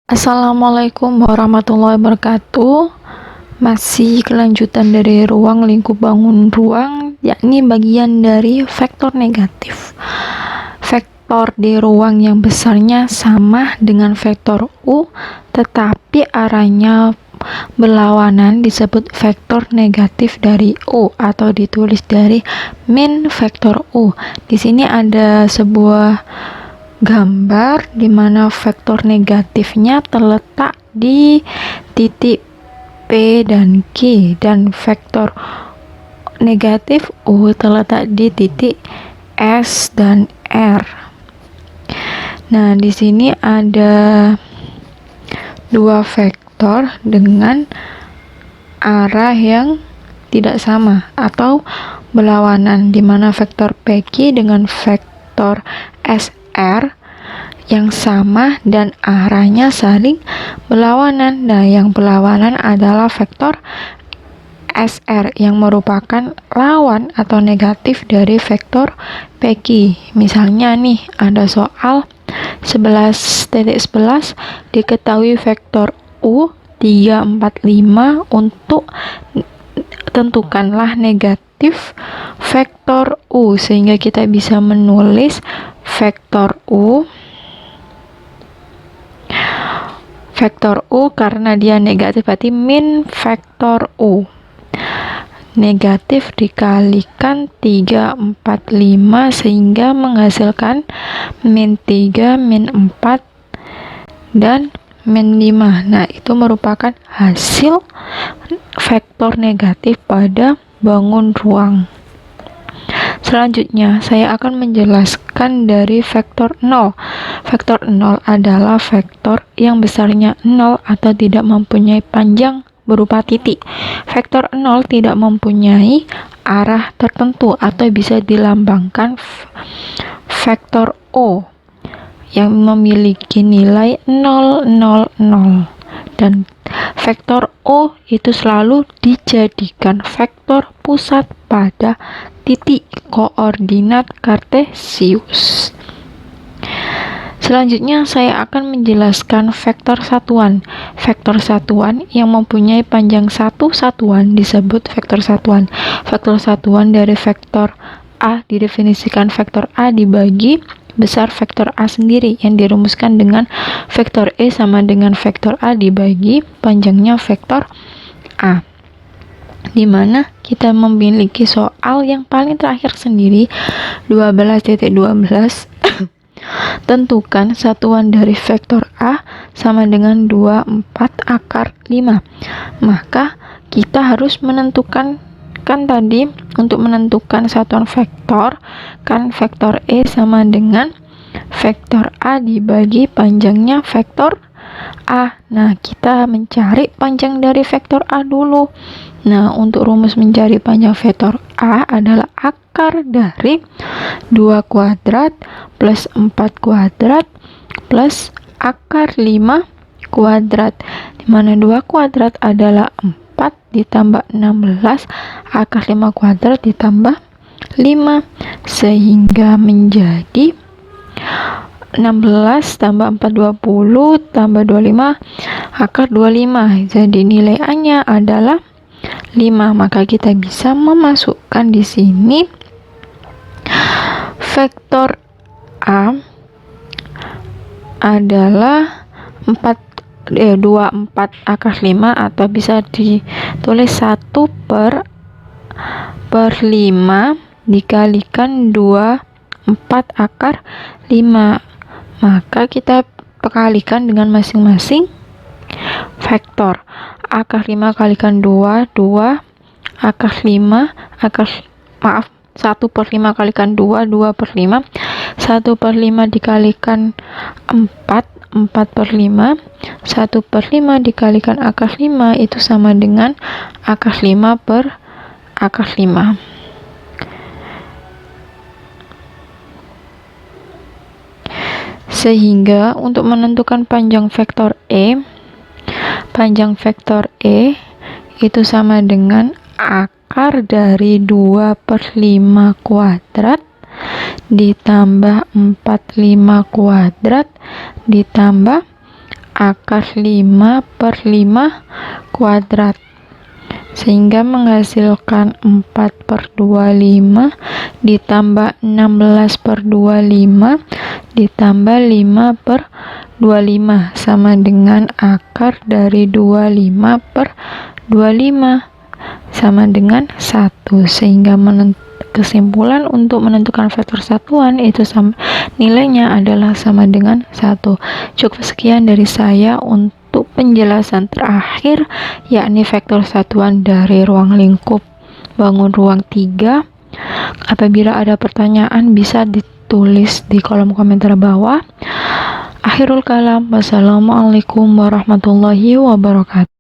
Assalamualaikum warahmatullahi wabarakatuh. Masih kelanjutan dari ruang lingkup bangun ruang, yakni bagian dari vektor negatif. Vektor di ruang yang besarnya sama dengan vektor U, tetapi arahnya berlawanan disebut vektor negatif dari U atau ditulis dari min vektor U. Di sini ada sebuah gambar di mana vektor negatifnya terletak di titik P dan Q dan vektor negatif U terletak di titik S dan R. Nah, di sini ada dua vektor dengan arah yang tidak sama atau berlawanan, di mana vektor PQ dengan vektor SR yang sama dan arahnya saling berlawanan. Nah, yang berlawanan adalah vektor SR yang merupakan lawan atau negatif dari vektor PQ. Misalnya nih, ada soal 11.11 diketahui vektor U 3, 4, 5 untuk tentukanlah negatif vektor U, sehingga kita bisa menulis vektor U karena dia negatif berarti min vektor U. Negatif dikalikan 3, 4, 5 sehingga menghasilkan min 3, min 4 dan min 5. Nah, itu merupakan hasil vektor negatif pada bangun ruang. Selanjutnya, saya akan menjelaskan dari vektor 0. Vektor 0 adalah vektor yang besarnya 0 atau tidak mempunyai panjang berupa titik. Vektor 0 tidak mempunyai arah tertentu atau bisa dilambangkan vektor O yang memiliki nilai 0, 0, 0. Dan vektor O itu selalu dijadikan vektor pusat pada titik koordinat kartesius. Selanjutnya saya akan menjelaskan vektor satuan. Vektor satuan yang mempunyai panjang satu satuan disebut vektor satuan. Vektor satuan dari vektor A didefinisikan vektor A dibagi besar vektor A sendiri yang dirumuskan dengan vektor E sama dengan vektor A dibagi panjangnya vektor A, di mana kita memiliki soal yang paling terakhir sendiri 12.12 tentukan satuan dari vektor A sama dengan 24 akar 5. Maka kita harus menentukan tadi untuk menentukan satuan vektor kan vektor E sama dengan vektor A dibagi panjangnya vektor A. Nah, kita mencari panjang dari vektor A dulu. Nah, untuk rumus mencari panjang vektor A adalah akar dari 2 kuadrat plus 4 kuadrat plus akar 5 kuadrat, dimana 2 kuadrat adalah 4 ditambah 16 akar 5 kuadrat ditambah 5 sehingga menjadi 16 tambah 4 20 tambah 25 akar 25. Jadi nilai A-nya adalah 5. Maka kita bisa memasukkan di sini vektor A adalah 24 akar 5 atau bisa ditulis 1 per 5 dikalikan 24 akar 5. Maka kita kalikan dengan masing-masing vektor. Akar 5 kalikan 2 akar 5 1 per 5 kalikan 2 per 5 1 per 5 dikalikan 4 per 5 1 per 5 dikalikan akar 5 itu sama dengan akar 5 per akar 5. Sehingga untuk menentukan panjang vektor E itu sama dengan akar dari 2 per 5 kuadrat ditambah 4/5 kuadrat ditambah akar 5 per 5 kuadrat, sehingga menghasilkan 4 per 25 ditambah 16 per 25 ditambah 5 per 25 sama dengan akar dari 25 per 25 sama dengan 1, sehingga kesimpulan untuk menentukan vektor satuan itu nilainya adalah sama dengan 1. Cukup sekian dari saya untuk penjelasan terakhir, yakni vektor satuan dari ruang lingkup bangun ruang 3. Apabila ada pertanyaan bisa ditulis di kolom komentar bawah. Akhirul kalam, wassalamualaikum warahmatullahi wabarakatuh.